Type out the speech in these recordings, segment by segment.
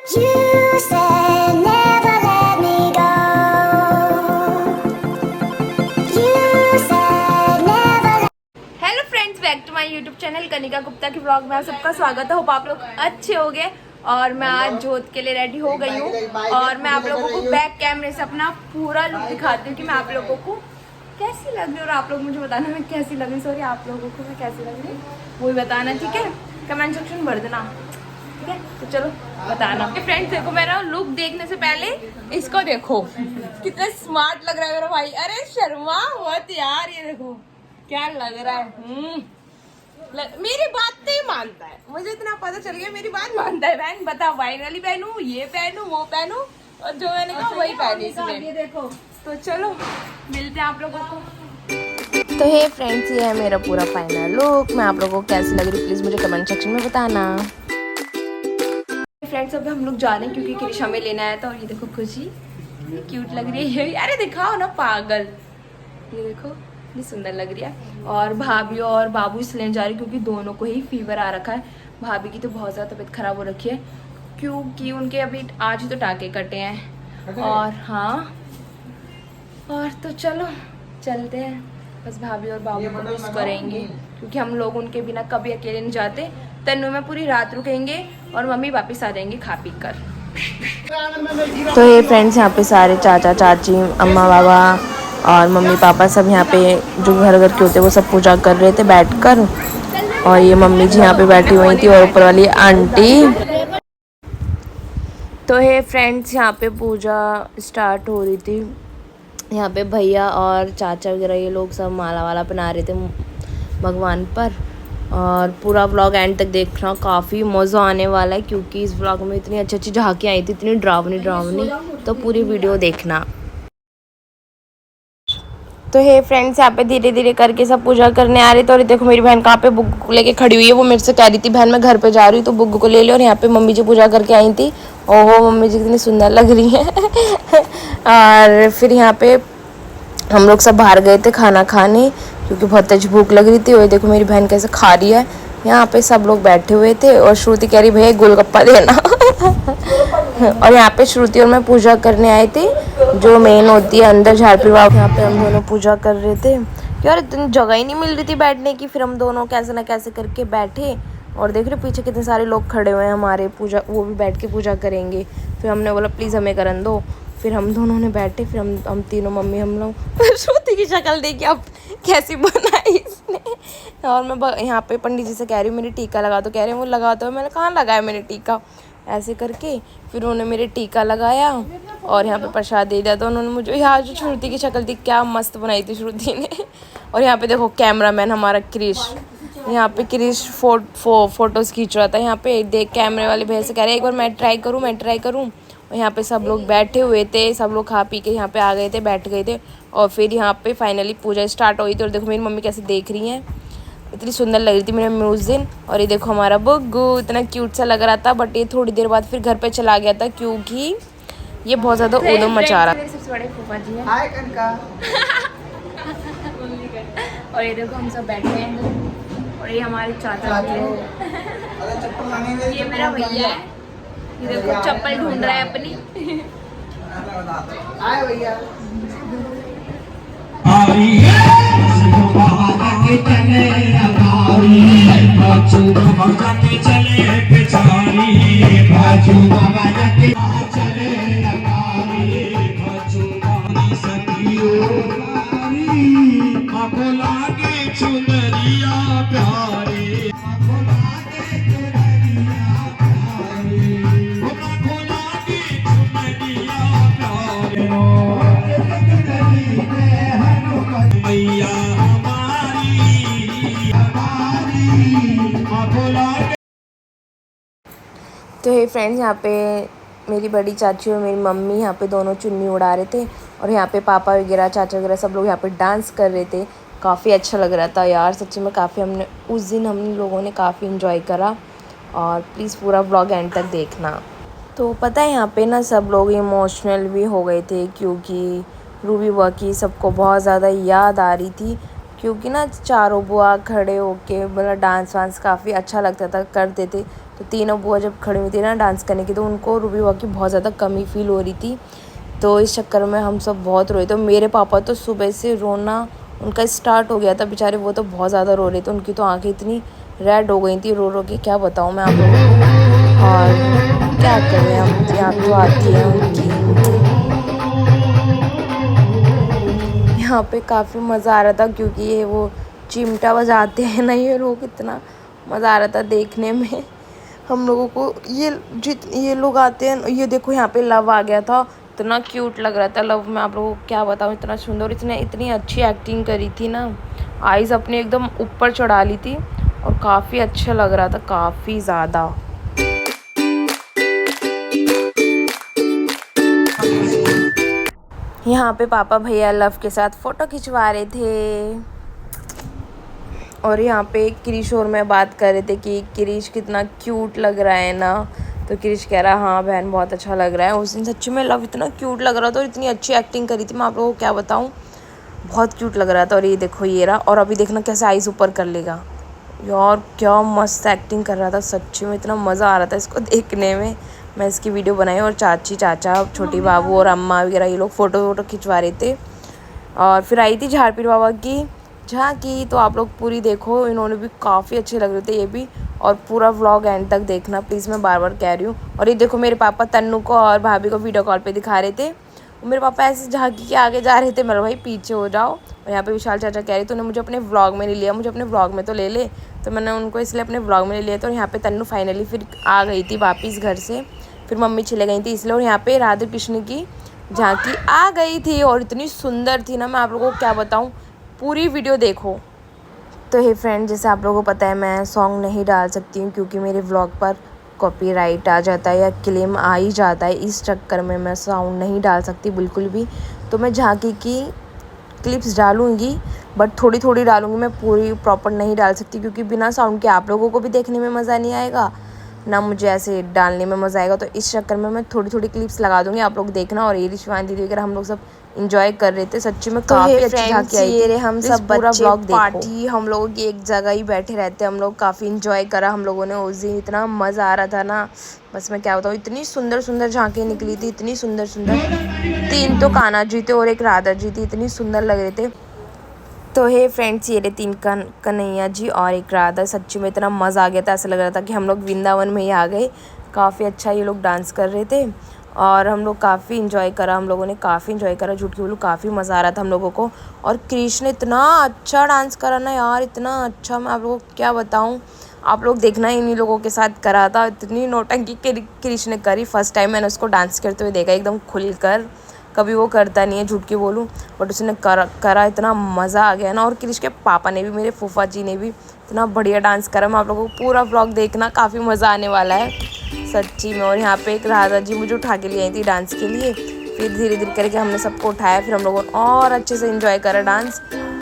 You said never let me go. You said never let hello friends, back to my YouTube channel Kanika Gupta के blog में आप सबका स्वागत है। होप आप लोग अच्छे होंगे। और मैं आज जोत के लिए रेडी हो गई हूँ और मैं आप लोगों को बैक कैमरे से अपना पूरा लुक दिखाती हूँ कि मैं आप लोगों को कैसी लग रही हूँ और आप लोग मुझे बताना मैं कैसी लग रही हूँ। सॉरी, आप लोगों को मैं कैसी लग रही हूँ वो भी बताना, ठीक है? कमेंट सेक्शन भर देना, ठीक है? तो चलो बताना। फ्रेंड्स देखो, मेरा लुक देखने से पहले इसको देखो, कितना स्मार्ट लग रहा है मेरा भाई। अरे शर्मा मत यार, ये देखो क्या लग रहा है। मेरी बात नहीं मानता है, मुझे इतना पता चल गया मेरी बात मानता है। बहन बता, वाइन वाली पहनूं, ये पहनूं, वो पहनूं, और जो मैंने कहा वही पहनी इसमें। देखो तो चलो मिलते हैं आप लोगों को। तो हे फ्रेंड्स, ये है मेरा पूरा फाइनल लुक। मैं आप लोगों को कैसी लग रही प्लीज मुझे कमेंट सेक्शन में बताना। फ्रेंड्स अब हम लोग जा रहे हैं क्योंकि क्रिश हमें लेना आया था। और ये देखो खुशी क्यूट लग रही है। अरे दिखाओ ना पागल, ये देखो ये सुंदर लग रही है। और भाभी और बाबू इसलिए जा रही क्योंकि दोनों को ही फीवर आ रखा है। भाभी की तो बहुत ज़्यादा तबीयत खराब हो रखी है क्योंकि उनके अभी आज ही तो टाँके कटे हैं। और हाँ, और तो चलो चलते हैं, बस भाभी और बाबू को मिस करेंगे क्योंकि हम लोग उनके बिना कभी अकेले नहीं जाते। तन्नू में पूरी रात रुकेंगे और मम्मी वापस आ जाएंगे खा पी कर। तो ये फ्रेंड्स यहाँ पे सारे चाचा चाची अम्मा बाबा और मम्मी पापा सब यहाँ पे जो घर घर के होते वो सब पूजा कर रहे थे बैठकर। और ये मम्मी जी यहाँ पे बैठी हुई थी और ऊपर वाली आंटी। तो ये फ्रेंड्स यहाँ पे पूजा स्टार्ट हो रही थी। यहाँ पे भैया और चाचा वगैरह ये लोग सब माला वाला बना रहे थे भगवान पर। और पूरा व्लॉग एंड तक देखना, काफ़ी मज़ा आने वाला है क्योंकि इस व्लॉग में इतनी अच्छी अच्छी झांकियाँ आई थी, इतनी डरावनी डरावनी। तो पूरी वीडियो देखना। तो हे फ्रेंड्स यहाँ पे धीरे धीरे करके सब पूजा करने आ रहे थे। और देखो मेरी बहन कहाँ पे बुग्गू को लेके खड़ी हुई है। वो मेरे से कह रही थी बहन मैं घर पे जा रही हूँ तो बुग्गू को ले लो। और यहाँ पे मम्मी जी पूजा करके आई थी। ओहो मम्मी जी कितनी सुंदर लग रही है। और फिर यहाँ पे हम लोग सब बाहर गए थे खाना खाने क्योंकि बहुत तेज भूख लग रही थी। और देखो मेरी बहन कैसे खा रही है। यहाँ पे सब लोग बैठे हुए थे और श्रुति कह रही भैया गोलगप्पा देना। और यहाँ पे श्रुति और मैं पूजा करने आए थे जो मेन होती है अंदर झाड़पी बाबा। यहाँ पे हम दोनों पूजा कर रहे थे। यार इतनी जगह ही नहीं मिल रही थी बैठने की, फिर हम दोनों कैसे ना कैसे करके बैठे। और देख रहे पीछे कितने सारे लोग खड़े हुए हैं हमारे, पूजा वो भी बैठ के पूजा करेंगे। फिर हमने बोला प्लीज़ हमें करन दो। फिर हम दोनों ने बैठे, फिर हम तीनों मम्मी हम लोग। श्रुति की शक्ल देखी अब कैसी बनाई इसने। और मैं यहाँ पे पंडित जी से कह रही हूँ मेरी टीका लगा दो। कह रहे हैं वो लगा दो। मैंने कहाँ लगाया मैंने टीका, ऐसे करके फिर उन्होंने मेरे टीका लगाया और यहाँ पे प्रसाद दे दिया। तो उन्होंने मुझे यहाँ जो श्रुति की शक्ल थी क्या मस्त बनाई थी श्रुति ने। और यहाँ पे देखो कैमरामैन हमारा क्रिश, यहाँ पे क्रिश फोटोज़ खींच रहा था। यहाँ पे देख कैमरे वाले भैया से कह रहे एक बार मैं ट्राई करूँ। और यहाँ पे सब लोग बैठे हुए थे, सब लोग खा पी के यहाँ पे आ गए थे, बैठ गए थे। और फिर यहाँ पे फाइनली पूजा स्टार्ट हुई थी। और देखो मेरी मम्मी कैसे देख रही हैं, इतनी सुंदर लग रही थी मेरे मम्मी उस दिन। और ये देखो हमारा बुग्गू इतना क्यूट सा लग रहा था, बट ये थोड़ी देर बाद फिर घर पे चला गया था क्योंकि ये बहुत ज़्यादा ऊधम मचा रहा था। सबसे बड़े फूफा जी हैं। हाय कनका। और ये देखो हम सब बैठे हैं और ये हमारे चाचा जी हैं। ये मेरा भैया है, ये देखो चप्पल ढूंढ रहा है अपनी। आए भैया तो हे फ्रेंड्स यहाँ पे मेरी बड़ी चाची और मेरी मम्मी यहाँ पे दोनों चुन्नी उड़ा रहे थे। और यहाँ पे पापा वगैरह चाचा वगैरह सब लोग यहाँ पे डांस कर रहे थे। काफ़ी अच्छा लग रहा था यार, सच्ची में काफ़ी हमने उस दिन हम लोगों ने काफ़ी इन्जॉय करा। और प्लीज़ पूरा व्लॉग एंड तक देखना। तो पता है यहाँ पे ना सब लोग इमोशनल भी हो गए थे क्योंकि रूबी बुआ की सबको बहुत ज़्यादा याद आ रही थी। क्योंकि ना चारों बुआ खड़े होके मतलब डांस वांस काफ़ी अच्छा लगता था, करते थे। तो तीनों बुआ जब खड़ी हुई थी ना डांस करने की, तो उनको रूबी बुआ की बहुत ज़्यादा कमी फील हो रही थी। तो इस चक्कर में हम सब बहुत रोए थे। मेरे पापा तो सुबह से रोना उनका स्टार्ट हो गया था बेचारे, वो तो बहुत ज़्यादा रो रहे थे। उनकी तो आंखें इतनी रेड हो गई थी रो रो के, क्या बताऊँ मैं आप लोगों को। और क्या करें, अब यहाँ तो आती है उनकी। यहाँ पे काफ़ी मज़ा आ रहा था क्योंकि ये वो चिमटा बजाते हैं ना ये लोग, इतना मज़ा आ रहा था देखने में हम लोगों को। ये लोग आते हैं, ये देखो यहाँ पे लव आ गया था, इतना क्यूट लग रहा था लव। मैं आप लोगों को क्या बताऊँ, इतना सुंदर, इतनी अच्छी एक्टिंग करी थी ना, आईज अपने एकदम ऊपर चढ़ा ली थी और काफ़ी अच्छा लग रहा था, काफ़ी ज़्यादा। यहाँ पे पापा भैया लव के साथ फ़ोटो खिंचवा रहे थे और यहाँ पे क्रिश और मैं बात कर रहे थे कि क्रिश कितना क्यूट लग रहा है ना। तो क्रिश कह रहा हाँ बहन बहुत अच्छा लग रहा है। उस दिन सच्ची में लव इतना क्यूट लग रहा था और इतनी अच्छी एक्टिंग करी थी, मैं आप लोगों को क्या बताऊँ, बहुत क्यूट लग रहा था। और ये देखो ये रहा, और अभी देखना कैसे आइज़ ऊपर कर लेगा यार, क्या मस्त एक्टिंग कर रहा था सच्ची में, इतना मज़ा आ रहा था इसको देखने में। मैं इसकी वीडियो बनाई और चाची चाचा छोटी बाबू और अम्मा वगैरह ये लोग फ़ोटो वोटो खिंचवा रहे थे। और फिर आई थी झारपीर बाबा की झांकी, तो आप लोग पूरी देखो, इन्होंने भी काफ़ी अच्छे लग रहे थे ये भी। और पूरा व्लॉग एंड तक देखना प्लीज़, मैं बार बार कह रही हूँ। और ये देखो मेरे पापा तन्नू को और भाभी को वीडियो कॉल पे दिखा रहे थे। मेरे पापा ऐसे झांकी के आगे जा रहे थे, मेरे भाई पीछे हो जाओ। और यहाँ पे विशाल चाचा कह रही तूने मुझे अपने व्लॉग में नहीं लिया, मुझे अपने व्लॉग में तो ले ले। तो मैंने उनको इसलिए अपने व्लॉग में ले लिया था। और यहाँ पे तन्नू फाइनली फिर आ गई थी वापस घर से, फिर मम्मी चले गई थी इसलिए। और यहाँ पे राधे कृष्ण की झांकी आ गई थी और इतनी सुंदर थी ना, मैं आप लोगों को क्या बताऊँ, पूरी वीडियो देखो। तो हे फ्रेंड, जैसे आप लोगों को पता है मैं सॉन्ग नहीं डाल सकती हूँ क्योंकि मेरे व्लॉग पर कॉपीराइट आ जाता है या क्लेम आ ही जाता है, इस चक्कर में मैं साउंड नहीं डाल सकती बिल्कुल भी। तो मैं झांकी की क्लिप्स डालूँगी बट थोड़ी थोड़ी डालूँगी, मैं पूरी प्रॉपर नहीं डाल सकती क्योंकि बिना साउंड के आप लोगों को भी देखने में मज़ा नहीं आएगा ना मुझे ऐसे डालने में मज़ा आएगा। तो इस चक्कर में मैं थोड़ी थोड़ी क्लिप्स लगा दूँगी, आप लोग देखना। और ये शिवानी दीदी वगैरह हम लोग सब इंजॉय कर रहे थे, सच्ची में काफ़ी अच्छी झांकी आई थी। हम सब पूरा व्लॉग पार्टी हम लोगों की एक जगह ही बैठे रहते, हम लोग काफ़ी इंजॉय करा हम लोगों ने उस दिन, इतना मज़ा आ रहा था ना, बस मैं क्या बताऊँ, इतनी सुंदर सुंदर झांकी निकली थी, इतनी सुंदर सुंदर। 3 तो कान्हा जी थे और 1 राधा जी थी, इतनी सुंदर लग रहे थे। तो हे फ्रेंड्स, ये 3 कन्हैया जी और 1 राधा, सच्ची में इतना मज़ा आ गया था, ऐसा लग रहा था कि हम लोग वृंदावन में ही आ गए। काफ़ी अच्छा ये लोग डांस कर रहे थे और हम लोग काफ़ी इंजॉय करा, हम लोगों ने काफ़ी इंजॉय करा, झूठ के बोलूं काफ़ी मज़ा आ रहा था हम लोगों को। और कृष्ण ने इतना अच्छा डांस करा ना यार, इतना अच्छा, मैं आप लोगों को क्या बताऊँ, आप लोग देखना इन्हीं लोगों के साथ करा था। इतनी नौटंकी कृष्ण ने करी, फर्स्ट टाइम मैंने उसको डांस करते हुए देखा एकदम खुल कर, कभी वो करता नहीं है झूठ के बोलूँ, बट उसने करा इतना मज़ा आ गया ना। और कृष के पापा ने भी, मेरे फूफा जी ने भी इतना बढ़िया डांस करा। मैं आप लोगों को पूरा व्लॉग देखना, काफ़ी मज़ा आने वाला है सच्ची में। और यहाँ पे 1 राधा जी मुझे उठा के ले आई थी डांस के लिए, फिर धीरे धीरे करके हमने सबको उठाया, फिर हम लोगों ने और अच्छे से इंजॉय करा डांस।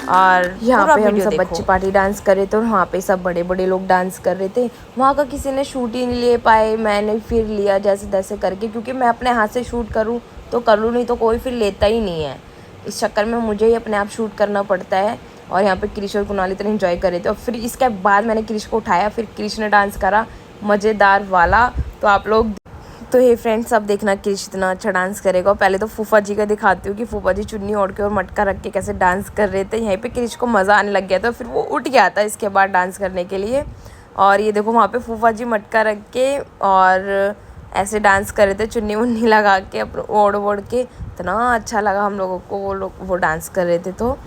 और यहाँ पे हम सब बच्चे पार्टी डांस कर रहे थे और वहाँ पे सब बड़े बड़े लोग डांस कर रहे थे। वहाँ का किसी ने शूट ही नहीं ले पाए, मैंने फिर लिया जैसे तैसे करके, क्योंकि मैं अपने हाथ से शूट करूँ तो कर लूँ, नहीं तो कोई फिर लेता ही नहीं है। इस चक्कर में मुझे ही अपने आप शूट करना पड़ता है। और यहाँ पे कृष और कुणाल इतना एंजॉय कर रहे थे और फिर इसके बाद मैंने कृष को उठाया, फिर कृष ने डांस करा मज़ेदार वाला। तो आप लोग, तो हे फ्रेंड्स, अब देखना कृष इतना अच्छा डांस करेगा। पहले तो फूफा जी का दिखाती हूँ कि फूफा जी चुन्नी ओढ़ के और मटका रख के कैसे डांस कर रहे थे। यहीं पे कृष को मज़ा आने लग गया था, फिर वो उठ गया था इसके बाद डांस करने के लिए। और ये देखो वहाँ पे फूफा जी मटका रख के और ऐसे डांस कर रहे थे, चुन्नी मुन्नी लगा के अपने ओढ़ ओढ़ के, इतना अच्छा लगा हम लोगों को, वो डांस कर रहे थे। तो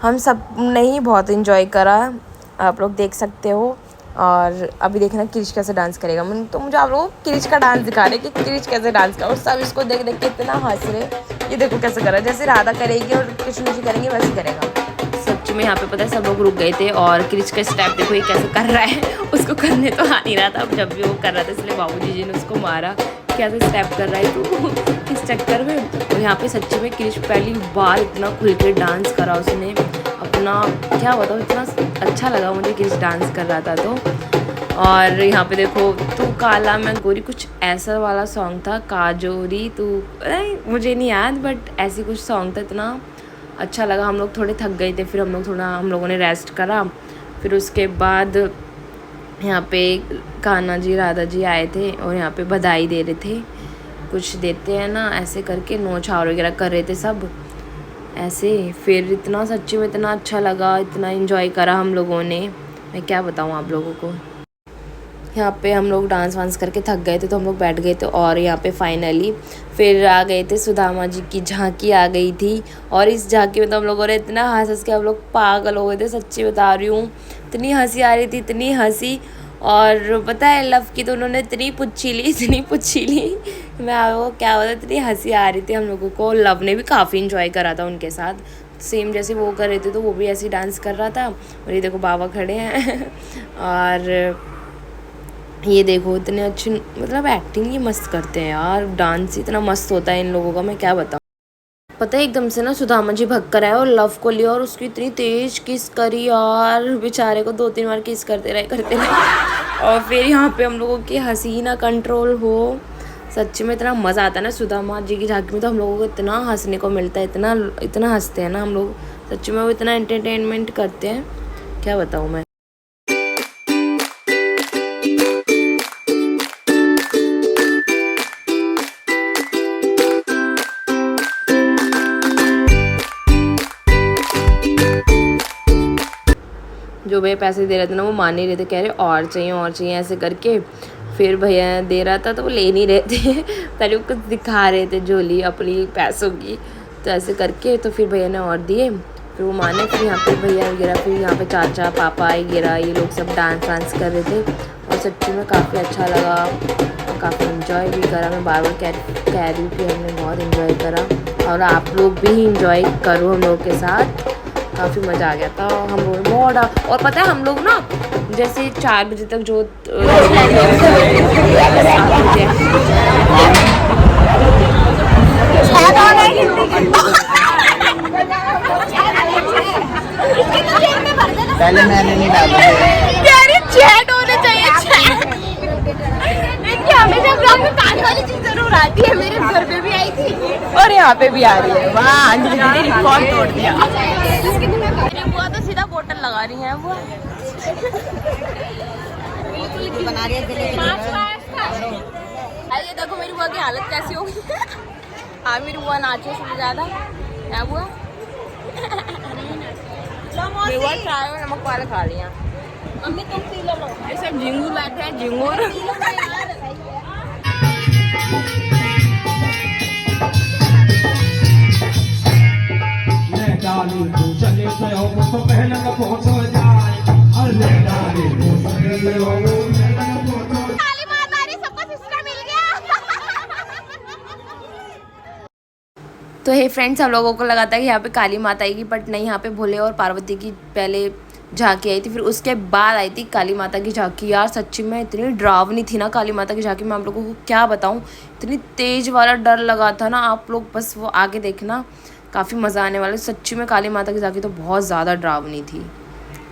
हम सब ने ही बहुत इन्जॉय करा, आप लोग देख सकते हो। और अभी देखना कृष कैसे डांस करेगा। तो मुझे आप लोगों को कृष का डांस दिखा रहे कि कृष कैसे डांस कर, और सब इसको देख देख के इतना हंस रहे। ये देखो कैसे कर रहा है, जैसे राधा करेगी और कृष्ण जी करेंगे वैसे करेगा। सच्ची में यहाँ पे पता है सब लोग रुक गए थे। और कृष का स्टेप देखो ये कैसे कर रहा है, उसको करने तो आ नहीं रहा था, अब जब भी वो कर रहा था इसलिए बाबूजी जी ने उसको मारा, कैसे स्टेप कर रहा है तू इस चक्कर में। और यहाँ पे सच्ची में कृष पहली बार इतना खुल के डांस करा उसने अपना, क्या बताऊँ, इतना अच्छा लगा मुझे कृष डांस कर रहा था। तो और यहाँ पे देखो तू काला मैं गोरी, कुछ ऐसा वाला सॉन्ग था, काजोरी तू, मुझे नहीं याद बट ऐसी कुछ सॉन्ग था, इतना अच्छा लगा। हम लोग थोड़े थक गए थे, फिर हम लोगों ने रेस्ट करा। फिर उसके बाद यहाँ पे कान्हा जी राधा जी आए थे और यहाँ पे बधाई दे रहे थे, कुछ देते हैं ना ऐसे करके, नोछावर वगैरह कर रहे थे सब ऐसे। फिर इतना सच्ची में इतना अच्छा लगा, इतना एंजॉय करा हम लोगों ने, मैं क्या बताऊँ आप लोगों को। यहाँ पे हम लोग डांस वांस करके थक गए थे तो हम लोग बैठ गए थे। और यहाँ पे फाइनली फिर आ गए थे, सुदामा जी की झांकी आ गई थी। और इस झांकी में तो हम लोगों ने इतना हंस के हम लोग पागल हो गए थे, सच्ची बता रही हूँ। इतनी हंसी आ रही थी, इतनी हंसी। और पता है लव की तो उन्होंने इतनी पुच्छी ली मैं आपको क्या होता, इतनी हंसी आ रही थी हम लोगों को। लव ने भी काफ़ी इंजॉय करा था उनके साथ, सेम जैसे वो कर रहे थे तो वो भी ऐसे ही डांस कर रहा था। और ये देखो बाबा खड़े हैं और ये देखो इतने अच्छे, मतलब एक्टिंग ही मस्त करते हैं यार, डांस इतना मस्त होता है इन लोगों का, मैं क्या बताऊँ। पता है एकदम से ना सुदामा जी भग कर आए और लव को लिया और उसकी इतनी तेज किस करी यार, बेचारे को 2-3 बार किस करते रहे और फिर यहाँ पे हम लोगों की हंसी ना कंट्रोल हो। सच्ची में इतना मज़ा आता है ना सुदामा जी की झांकी में, तो हम लोगों को इतना हंसने को मिलता है, इतना इतना हंसते हैं ना हम लोग, सच्ची में वो इतना एंटरटेनमेंट करते हैं, क्या बताऊँ मैं। जो भैया पैसे दे रहे थे ना वो मान नहीं रहे थे, कह रहे और चाहिए ऐसे करके। फिर भैया दे रहा था तो वो ले नहीं रहे थे पहले वो कुछ दिखा रहे थे झोली अपनी पैसों की, तो ऐसे करके तो फिर भैया ने और दिए, फिर वो माने। फिर यहाँ पे भैया वगैरह, फिर यहाँ पे चाचा पापा वगैरह ये लोग सब डांस वांस कर रहे थे और सच्ची में काफ़ी अच्छा लगा, काफ़ी इन्जॉय भी करा। मैं बार बार कह रही हूँ कि हमने बहुत इन्जॉय करा और आप लोग भी इन्जॉय करो हम लोग के साथ, काफ़ी मज़ा आ गया था हम लोग बहुत। और पता है हम लोग ना जैसे 4 बजे तक जो पहले मैंने नहीं डाला चैट होने चाहिए। देखिए हमेशा ब्लॉग में कान वाली चीज जरूर आती है, मेरे घर पे भी आई थी और यहाँ पे भी आ रही है। वाह अंजलि दीदी रिकॉर्ड तोड़ दिया। मेरी बुआ तो सीधा बोतल लगा रही है बुआ, बना रही है। ये देखो मेरी बुआ की हालत कैसी होगी हाँ मेरी बुआ नाचे सबसे ज्यादा, क्या बुआ मेरी बुआ चाय और नमक वाले खा लिया। मम्मी तुम पी लो, ये सब झिंगूर बैठे हैं, झिंगूर। तो हे फ्रेंड्स, हम लोगों को लगा था कि यहाँ पे काली माता आएगी, बट नहीं, यहाँ पे भोले और पार्वती की पहले झांकी आई थी, फिर उसके बाद आई थी काली माता की झांकी। यार सच्ची में इतनी डरावनी थी ना काली माता की झांकी, मैं आप लोगों को क्या बताऊँ, इतनी तेज वाला डर लगा था ना। आप लोग बस वो आगे देखना, काफ़ी मज़ा आने वाला है। सच्ची में काली माता की झांकी तो बहुत ज़्यादा डरावनी थी,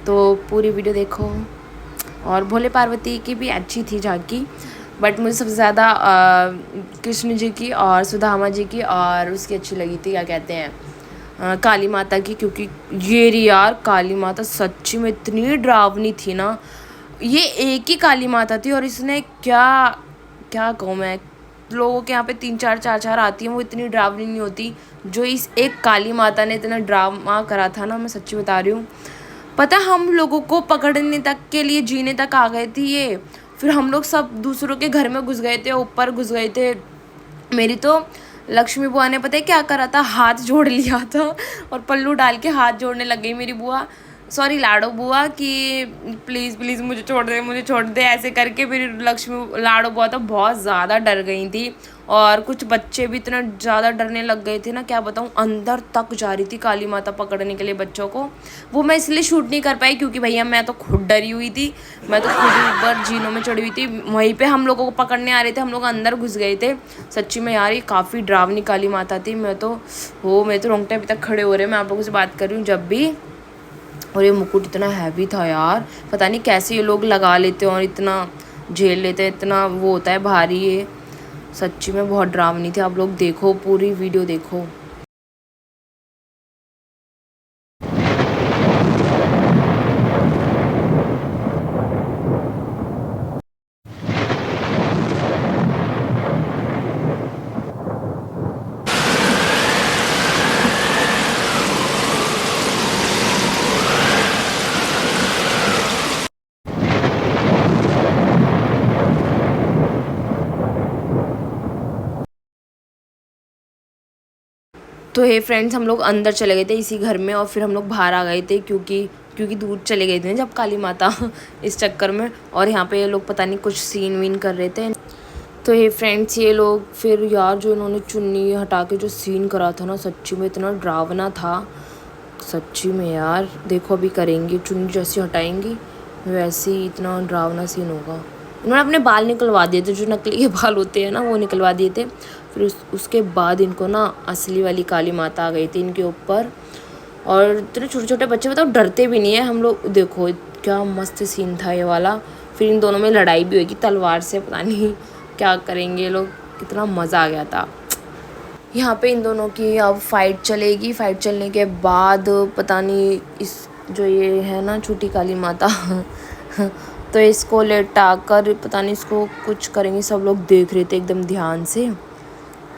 तो पूरी वीडियो देखो। और भोले पार्वती की भी अच्छी थी झांकी, बट मुझे सबसे ज़्यादा कृष्ण जी की और सुदामा जी की और उसकी अच्छी लगी थी, क्या कहते हैं, काली माता की, क्योंकि ये रही यार काली माता सच्ची में इतनी डरावनी थी ना। ये एक ही काली माता थी और इसने क्या कहूँ मैं, लोगों के यहाँ पे 3-4 आती हैं, वो इतनी डरावनी नहीं होती जो इस एक काली माता ने इतना ड्रामा करा था ना, मैं सच्ची बता रही हूँ। पता हम लोगों को पकड़ने तक के लिए जीने तक आ गए थे ये, फिर हम लोग सब दूसरों के घर में घुस गए थे, ऊपर घुस गए थे। मेरी तो लक्ष्मी बुआ ने पता है क्या करा था, हाथ जोड़ लिया था और पल्लू डाल के हाथ जोड़ने लग गई मेरी बुआ, सॉरी लाडो बुआ, कि प्लीज़ मुझे छोड़ दे ऐसे करके। मेरी लक्ष्मी लाडो बुआ तो बहुत ज़्यादा डर गई थी और कुछ बच्चे भी इतना ज़्यादा डरने लग गए थे ना, क्या बताऊँ। अंदर तक जा रही थी काली माता पकड़ने के लिए बच्चों को, वो मैं इसलिए शूट नहीं कर पाई क्योंकि भैया मैं तो खुद डरी हुई थी, मैं तो खुद ऊपर जीनों में चढ़ी हुई थी। वहीं पे हम लोगों को पकड़ने आ रहे थे, हम लोग अंदर घुस गए थे। सच्ची में यार ये काफ़ी डरावनी काली माता थी। मैं तो रोंगटे अभी तक खड़े हो रहे हैं, मैं आप लोगों से बात कर रही हूँ जब भी। और ये मुकुट इतना हैवी था यार, पता नहीं कैसे ये लोग लगा लेते हैं और इतना झेल लेते हैं, इतना वो होता है भारी ये। सच्ची में बहुत डरावनी थी। आप लोग देखो, पूरी वीडियो देखो। तो हे फ्रेंड्स, हम लोग अंदर चले गए थे इसी घर में और फिर हम लोग बाहर आ गए थे क्योंकि दूर चले गए थे जब काली माता इस चक्कर में। और यहाँ पे ये लोग पता नहीं कुछ सीन वीन कर रहे थे। तो ये फ्रेंड्स, ये लोग फिर यार जो इन्होंने चुन्नी हटा के जो सीन करा था ना, सच्ची में इतना डरावना था। सच्ची में यार, देखो अभी करेंगे, चुन्नी जैसी हटाएंगी वैसे ही इतना डरावना सीन होगा। उन्होंने अपने बाल निकलवा दिए थे, जो नकली के बाल होते हैं ना वो निकलवा दिए थे। फिर उसके बाद इनको ना असली वाली काली माता आ गई थी इनके ऊपर। और इतने छोटे छोटे बच्चे बताओ डरते भी नहीं है। हम लोग देखो क्या मस्त सीन था ये वाला। फिर इन दोनों में लड़ाई भी हुई तलवार से, पता नहीं क्या करेंगे ये लोग। कितना मज़ा आ गया था। यहाँ पे इन दोनों की अब फाइट चलेगी। फाइट चलने के बाद पता नहीं इस जो ये है ना छोटी काली माता तो इसको लेटा कर पता नहीं इसको कुछ करेंगे। सब लोग देख रहे थे एकदम ध्यान से।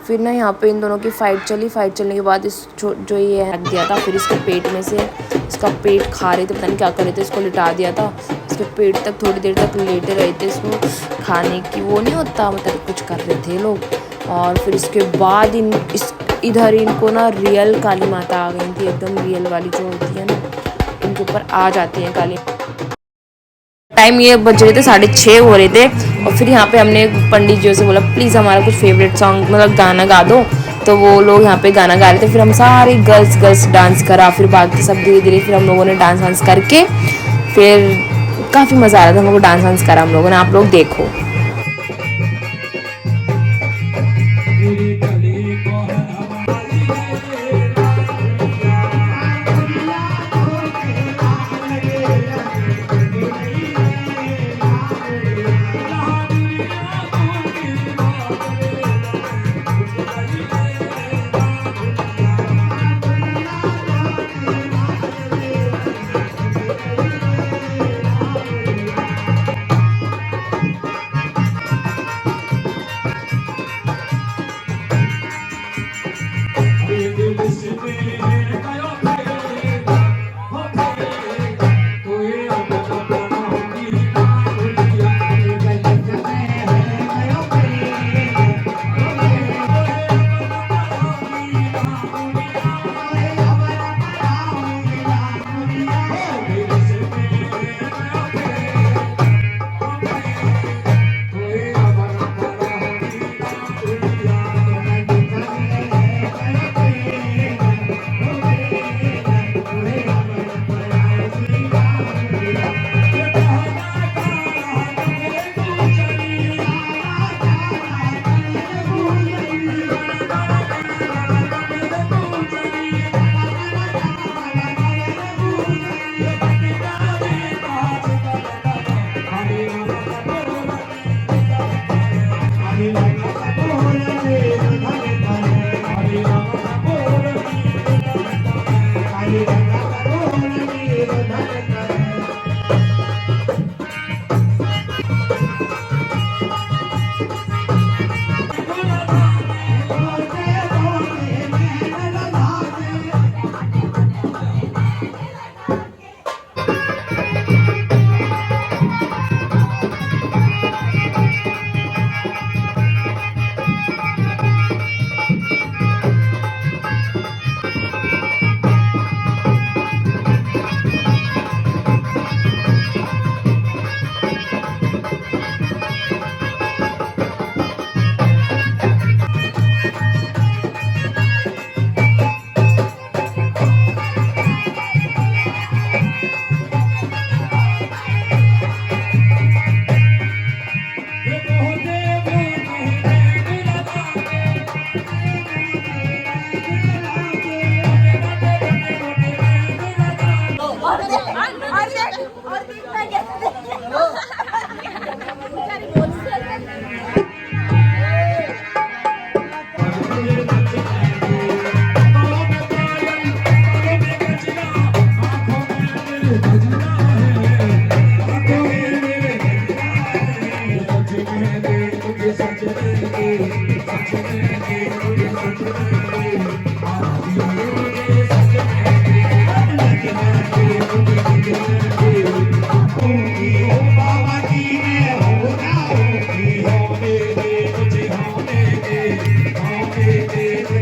फिर ना यहाँ पे इन दोनों की फ़ाइट चली। फ़ाइट चलने के बाद इस जो ये रख दिया था, फिर इसके पेट में से इसका पेट खा रहे थे, पता नहीं क्या कर रहे थे। इसको लिटा दिया था, इसके पेट तक थोड़ी देर तक लेटे रहे थे। इसको खाने की वो नहीं होता, मतलब कुछ कर रहे थे लोग। और फिर इसके बाद इधर इनको ना रियल काली माता आ गई थी, एकदम रियल वाली जो होती है ना, इनके ऊपर आ जाती है काली। टाइम ये बज रहे थे 6:30 हो रहे थे। और फिर यहाँ पे हमने पंडित जी से बोला प्लीज़ हमारा कुछ फेवरेट सॉन्ग मतलब गाना गा दो। तो वो लोग यहाँ पे गाना गा रहे थे। फिर हम सारे गर्ल्स डांस करा। फिर बाकी सब धीरे धीरे फिर हम लोगों ने डांस वांस करके फिर काफ़ी मज़ा आ रहा था। हम लोग को डांस वांस करा हम लोगों ने, आप लोग देखो।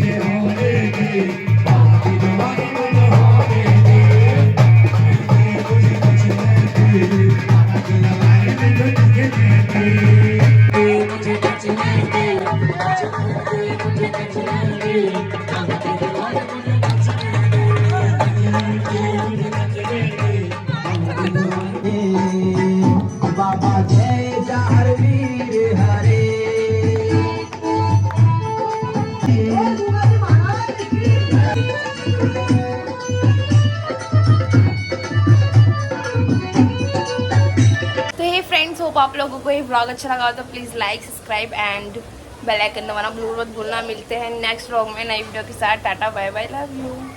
Hey बाबा जय जार वीर हरे। तो ये फ्रेंड्स, होप आप लोगों को ये ब्लॉग अच्छा लगा हो तो please like, subscribe and bell icon दबाना बिल्कुल मत भूलना। मिलते हैं नेक्स्ट ब्लॉग में नई वीडियो के साथ। टाटा बाय बाय, लव यू।